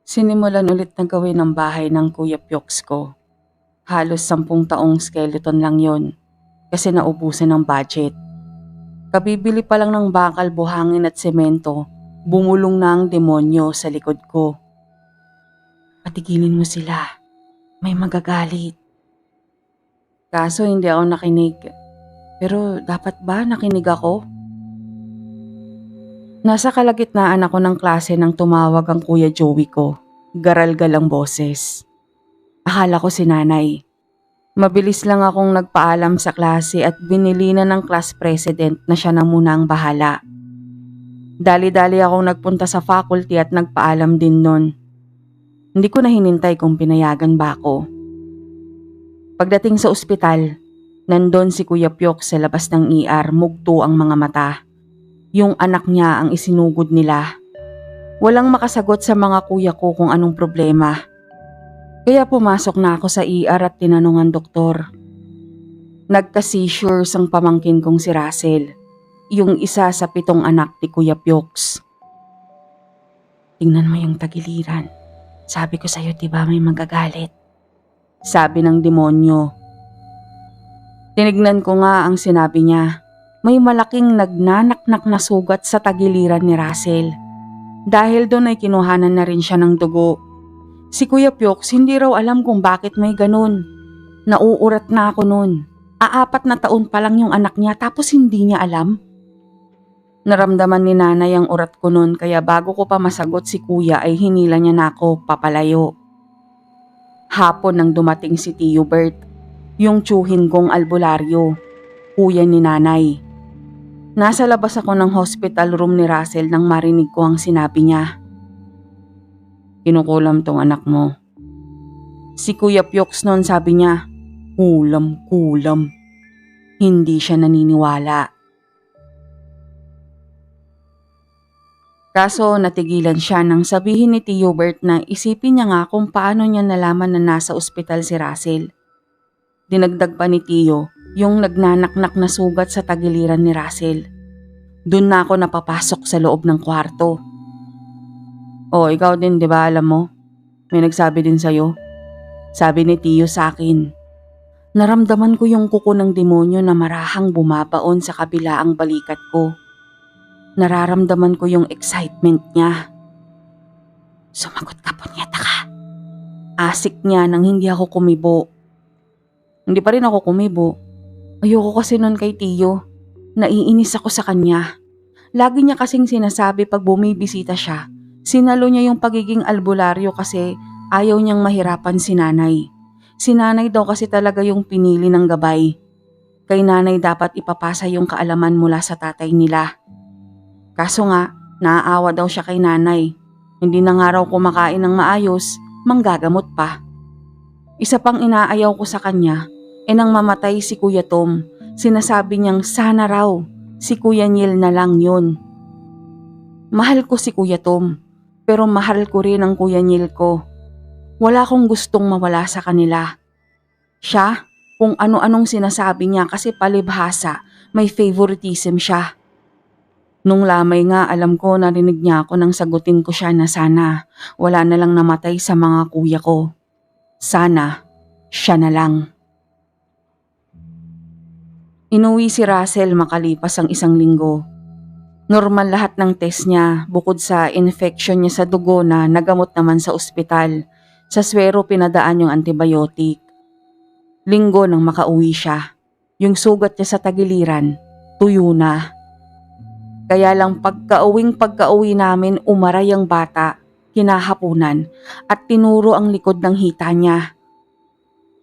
Sinimulan ulit na gawin ang bahay ng Kuya Pyoks ko. Halos 10 taong skeleton lang yon kasi naubusan ng budget. Kabibili pa lang ng bakal, buhangin at semento, bumulong na ang demonyo sa likod ko. Patigilin mo sila, may magagalit. Kaso hindi ako nakinig. Pero dapat ba nakinig ako? Nasa kalagitnaan ako ng klase nang tumawag ang Kuya Joey ko. Garalgal ang boses. Akala ko si nanay. Mabilis lang akong nagpaalam sa klase at binili na ng class president na siya na muna ang bahala. Dali-dali akong nagpunta sa faculty at nagpaalam din nun. Hindi ko na hinintay kung pinayagan ba ako. Pagdating sa ospital, nandun si Kuya Pyok sa labas ng ER, mugto ang mga mata. Yung anak niya ang isinugod nila. Walang makasagot sa mga kuya ko kung anong problema. Kaya pumasok na ako sa ER at tinanong ang doktor. Nagka-seizures ang pamangkin kong si Russell, yung isa sa 7 anak ni Kuya Pyoks. Tingnan mo yung tagiliran. Sabi ko sa'yo, diba may magagalit? Sabi ng demonyo. Tinignan ko nga ang sinabi niya. May malaking nagnanaknak na sugat sa tagiliran ni Russell. Dahil doon ay kinuhanan na rin siya ng dugo. Si Kuya Pyoks hindi raw alam kung bakit may ganun. Nauurat na ako noon. 4 na taon pa lang yung anak niya tapos hindi niya alam. Naramdaman ni nanay ang urat ko noon kaya bago ko pa masagot si kuya ay hinila niya na ako papalayo. Hapon nang dumating si Tio Bert, yung tsuhin kong albularyo, kuya ni nanay. Nasa labas ako ng hospital room ni Russell nang marinig ko ang sinabi niya. Kinukulam tong anak mo. Si Kuya Pyoks noon sabi niya, kulam. Hindi siya naniniwala. Kaso natigilan siya nang sabihin ni Tio Bert na isipin niya nga kung paano niya nalaman na nasa ospital si Russell. Dinagdag pa ni Tio yung nagnanaknak na sugat sa tagiliran ni Russell. Doon na ako napapasok sa loob ng kwarto. O ikaw din, di ba alam mo? May nagsabi din sa'yo. Sabi ni Tio sa akin. Naramdaman ko yung kuko ng demonyo na marahang bumabaon sa kabilaang balikat ko. Nararamdaman ko yung excitement niya. Sumagot ka, punyeta ka. Asik niya nang hindi ako kumibo. Hindi pa rin ako kumibo. Ayoko kasi nun kay Tio. Naiinis ako sa kanya. Lagi niya kasing sinasabi pag bumibisita siya, sinalo niya yung pagiging albularyo kasi ayaw niyang mahirapan si nanay. Si nanay daw kasi talaga yung pinili ng gabay. Kay nanay dapat ipapasa yung kaalaman mula sa tatay nila. Kaso nga, naaawa daw siya kay nanay. Hindi na nga raw kumakain ng maayos, manggagamot pa. Isa pang inaayaw ko sa kanya, nang mamatay si Kuya Tom, sinasabi niyang sana raw, si Kuya Neil na lang yun. Mahal ko si Kuya Tom, pero mahal ko rin ang Kuya Neil ko. Wala akong gustong mawala sa kanila. Siya, kung ano-anong sinasabi niya kasi palibhasa, may favoritism siya. Nung lamay nga alam ko narinig niya ako nang sagutin ko siya na sana wala na lang namatay sa mga kuya ko. Sana, siya na lang. Inuwi si Russell makalipas ang 1 linggo. Normal lahat ng test niya bukod sa infection niya sa dugo na nagamot naman sa ospital. Sa swero pinadaan yung antibiotic. Linggo nang makauwi siya. Yung sugat niya sa tagiliran, tuyo na. Kaya lang pagka-uwi namin umaray ang bata, kinahapunan at tinuro ang likod ng hita niya.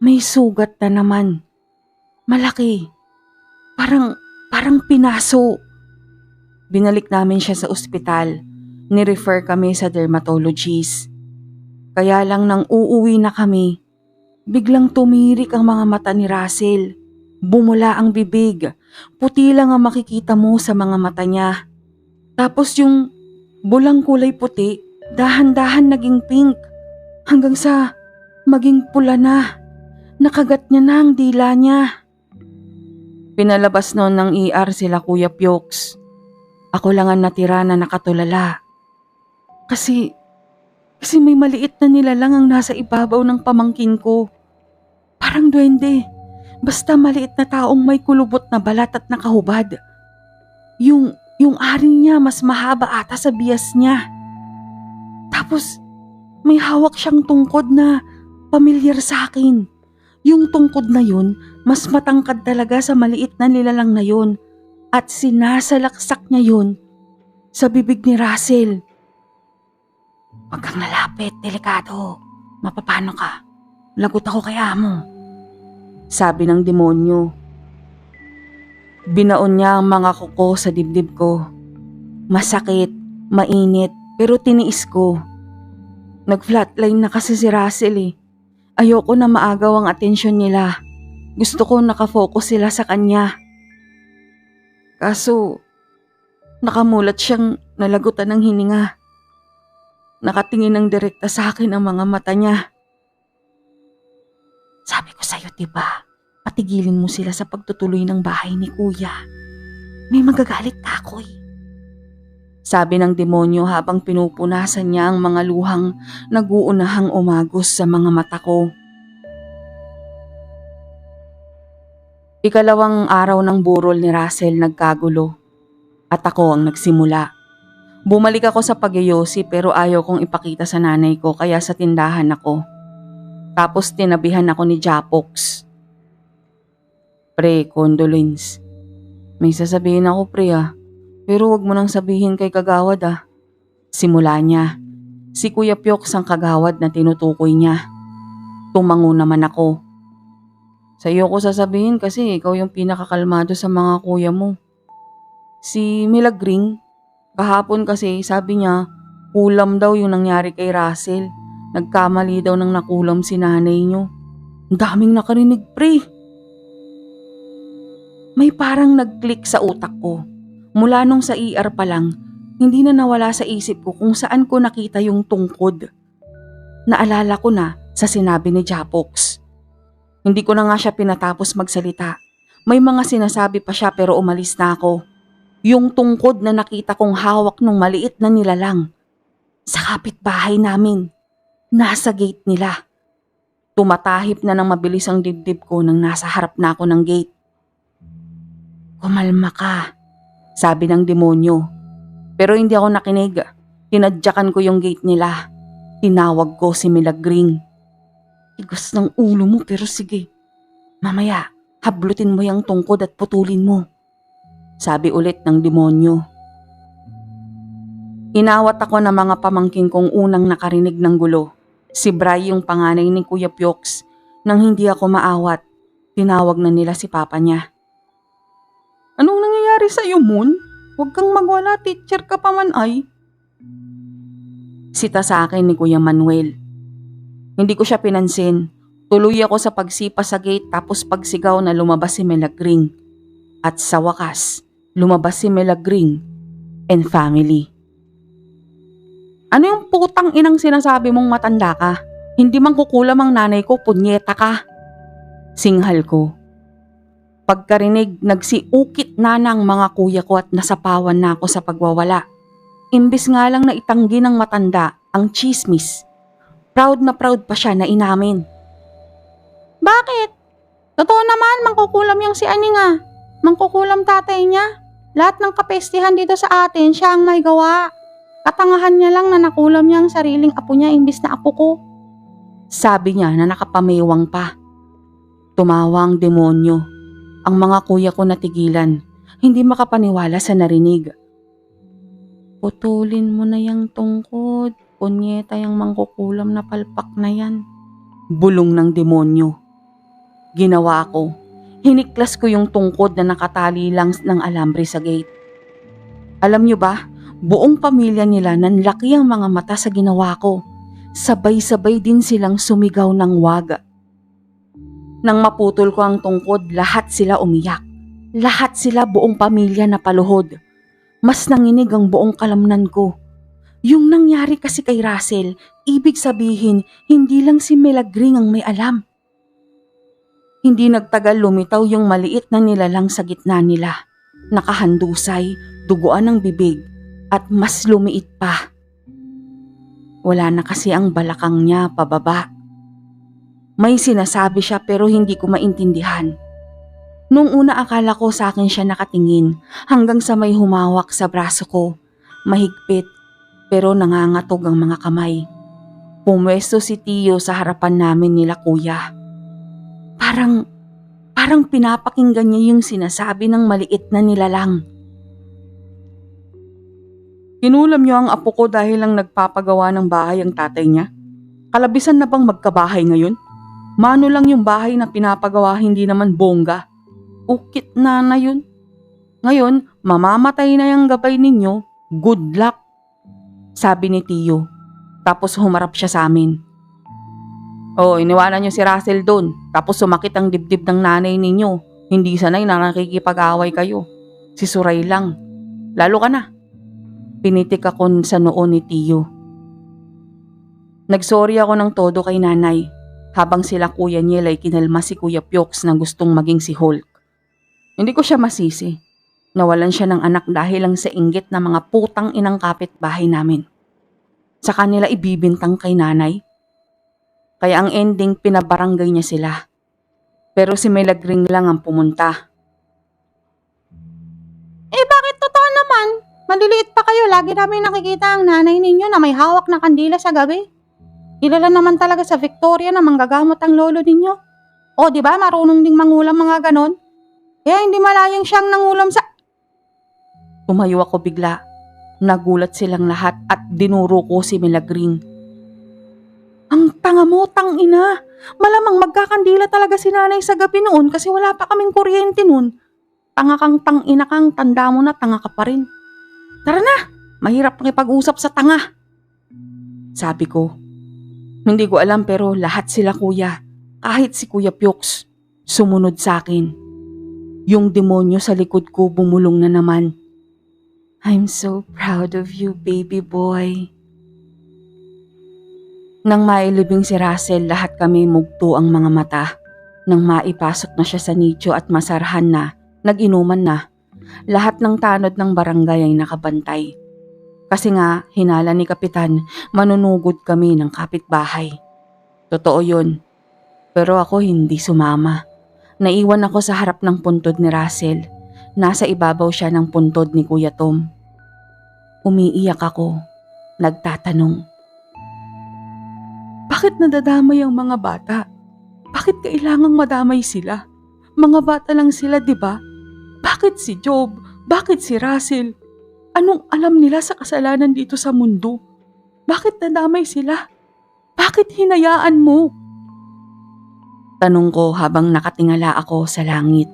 May sugat na naman. Malaki. Parang pinaso. Binalik namin siya sa ospital. Ni-refer kami sa dermatologist. Kaya lang nang uuwi na kami, biglang tumirik ang mga mata ni Russell. Bumula ang bibig. Puti lang ang makikita mo sa mga mata niya. Tapos yung bulang kulay puti, dahan-dahan naging pink. Hanggang sa maging pula na. Nakagat niya na ang dila niya. Pinalabas noon ng ER sila Kuya Pyoks. Ako lang ang natira na nakatulala. Kasi Kasi may maliit na nilalang ang nasa ibabaw ng pamangkin ko. Parang duwende. Basta maliit na taong may kulubot na balat at nakahubad. Yung ari niya mas mahaba ata sa bias niya. Tapos may hawak siyang tungkod na pamilyar sa akin. Yung tungkod na yun, mas matangkad talaga sa maliit na nilalang na yun. At sinasalaksak niya yun sa bibig ni Russell. Huwag kang lalapit, delikado. Mapapano ka? Lagot ako kay amo. Sabi ng demonyo. Binaon niya ang mga kuko sa dibdib ko. Masakit, mainit, pero tiniis ko. Nag-flatline na kasi si Russell eh. Ayoko na maagaw ang atensyon nila. Gusto ko nakafocus sila sa kanya. Kaso, nakamulat siyang nalagutan ng hininga. Nakatingin ng direkta sa akin ang mga mata niya. Sabi ko sa'yo, diba? Patigilin mo sila sa pagtutuloy ng bahay ni Kuya. May magagalit ka ako eh. Sabi ng demonyo habang pinupunasan niya ang mga luhang nag-uunahang umagos sa mga mata ko. Ikalawang araw ng burol ni Russell nagkagulo at ako ang nagsimula. Bumalik ako sa pagyoyosi pero ayaw kong ipakita sa nanay ko kaya sa tindahan ako. Tapos tinabihan ako ni Japox. Pre, condolence. May sasabihin ako pre pero wag mo nang sabihin kay Kagawad Simula niya. Si Kuya Pyox ang kagawad na tinutukoy niya. Tumango naman ako. Sa iyo ko sasabihin kasi ikaw yung pinakakalmado sa mga kuya mo. Si Milagring, kahapon kasi sabi niya, kulam daw yung nangyari kay Russell. Nagkamali daw ng nakulam si nanay niyo. Ang daming nakarinig pre. May parang nag-click sa utak ko. Mula nung sa ER pa lang, hindi na nawala sa isip ko kung saan ko nakita yung tungkod. Naalala ko na sa sinabi ni Japox. Hindi ko na nga siya pinatapos magsalita. May mga sinasabi pa siya pero umalis na ako. Yung tungkod na nakita kong hawak nung maliit na nilalang. Sa kapitbahay namin. Nasa gate nila. Tumatahip na ng mabilis ang dibdib ko nang nasa harap na ako ng gate. Kumalma ka, sabi ng demonyo. Pero hindi ako nakinig. Tinadyakan ko yung gate nila. Tinawag ko si Milagring. Tigas ng ulo mo pero sige. Mamaya, hablutin mo yung tungkod at putulin mo. Sabi ulit ng demonyo. Inawat ako ng mga pamangkin kong unang nakarinig ng gulo. Si Bray yung panganay ni Kuya Pyox. Nang hindi ako maawat, tinawag na nila si papa niya. Anong nangyayari sa'yo, Moon? Huwag kang magwala, teacher ka pa man ay. Sita sa akin ni Kuya Manuel. Hindi ko siya pinansin. Tuloy ako sa pagsipa sa gate tapos pagsigaw na lumabas si Milagring. At sa wakas, lumabas si Milagring and family. Ano yung putang inang sinasabi mong matanda ka? Hindi man kukulam ang nanay ko, punyeta ka. Singhal ko. Pagkarinig, nagsiukit na ng mga kuya ko at nasapawan na ako sa pagwawala. Imbis nga lang na itanggi ng matanda ang chismis. Proud na proud pa siya na inamin. Bakit? Totoo naman, mangkukulam yung si Aning Mangkukulam tatay niya. Lahat ng kapestihan dito sa atin, siya ang may gawa. Katangahan niya lang na nakulam niya ang sariling apo niya imbis na apo ko. Sabi niya na nakapamiwang pa. Tumawa ang demonyo. Ang mga kuya ko natigilan. Hindi makapaniwala sa narinig. Putulin mo na yung tungkod. Punyeta yung mangkukulam na palpak na yan. Bulong ng demonyo. Ginawa ko. Hiniklas ko yung tungkod na nakatali lang ng alambre sa gate. Alam nyo ba, buong pamilya nila nanlaki ang mga mata sa ginawa ko. Sabay-sabay din silang sumigaw ng wag. Nang maputol ko ang tungkod, lahat sila umiyak. Lahat sila buong pamilya na paluhod. Mas nanginig ang buong kalamnan ko. Yung nangyari kasi kay Russell, ibig sabihin, hindi lang si Milagring ang may alam. Hindi nagtagal lumitaw yung maliit na nilalang sa gitna nila. Nakahandusay, duguan ng bibig, at mas lumiit pa. Wala na kasi ang balakang niya pababa. May sinasabi siya pero hindi ko maintindihan. Nung una akala ko sa akin siya nakatingin hanggang sa may humawak sa braso ko. Mahigpit pero nangangatog ang mga kamay. Pumwesto si Tio sa harapan namin nila kuya. Parang pinapakinggan niya yung sinasabi ng maliit na nilalang. Kinulam niyo ang apo ko dahil lang nagpapagawa ng bahay ang tatay niya? Kalabisan na bang magkabahay ngayon? Mano lang yung bahay na pinapagawa, hindi naman bongga. Ukit na yun. Ngayon, mamamatay na yung gabay ninyo. Good luck. Sabi ni Tio. Tapos humarap siya sa amin. Iniwanan niyo si Russell doon. Tapos sumakit ang dibdib ng nanay ninyo. Hindi sanay na nakikipag-away kayo. Si Suray lang. Lalo ka na. Pinitik ako sa noo ni Tio. Nagsorry ako ng todo kay nanay. Habang sila Kuya Niel ay kinalma si Kuya Pyoks na gustong maging si Hulk. Hindi ko siya masisi. Nawalan siya ng anak dahil lang sa inggit na mga putang inang kapitbahay namin. Sa kanila ibibintang kay nanay. Kaya ang ending pinabarangay niya sila. Pero si Melagring lang ang pumunta. Bakit totoo naman? Maliliit pa kayo, lagi namin nakikita ang nanay ninyo na may hawak na kandila sa gabi. Kilala naman talaga sa Victoria na manggagamot ang lolo ninyo. O di ba marunong ding mangulam mga ganon? Kaya hindi malayang siyang nangulam sa... Tumayo ako bigla. Nagulat silang lahat at dinuro ko si Melagring. Ang tanga mo, tangina. Malamang magkakandila talaga si nanay sa gabi noon kasi wala pa kaming kuryente noon. Tanga kang tangina kang, tanda mo na tanga ka pa rin. Tara na, mahirap makipag-usap sa tanga. Sabi ko. Hindi ko alam pero lahat sila kuya, kahit si Kuya Pyoks, sumunod sa akin. Yung demonyo sa likod ko bumulong na naman. I'm so proud of you, baby boy. Nang mailibing si Russell, lahat kami mugto ang mga mata. Nang maipasok na siya sa nicho at masarahan na, nag-inuman na, lahat ng tanod ng barangay ay nakabantay. Kasi nga, hinala ni Kapitan, manunugod kami ng kapitbahay. Totoo yun. Pero ako hindi sumama. Naiwan ako sa harap ng puntod ni Russell. Nasa ibabaw siya ng puntod ni Kuya Tom. Umiiyak ako. Nagtatanong. Bakit nadadamay ang mga bata? Bakit kailangang madamay sila? Mga bata lang sila, di ba? Bakit si Job? Bakit si Russell? Anong alam nila sa kasalanan dito sa mundo? Bakit nadamay sila? Bakit hinayaan mo? Tanong ko habang nakatingala ako sa langit.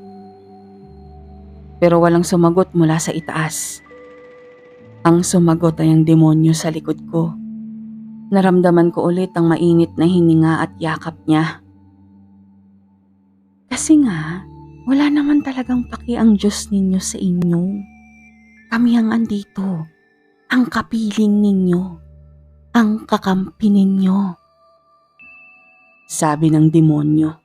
Pero walang sumagot mula sa itaas. Ang sumagot ay ang demonyo sa likod ko. Naramdaman ko ulit ang mainit na hininga at yakap niya. Kasi nga, wala naman talagang paki ang Diyos ninyo sa inyo. Kami ang andito, ang kapiling ninyo, ang kakampi ninyo. Sabi ng demonyo.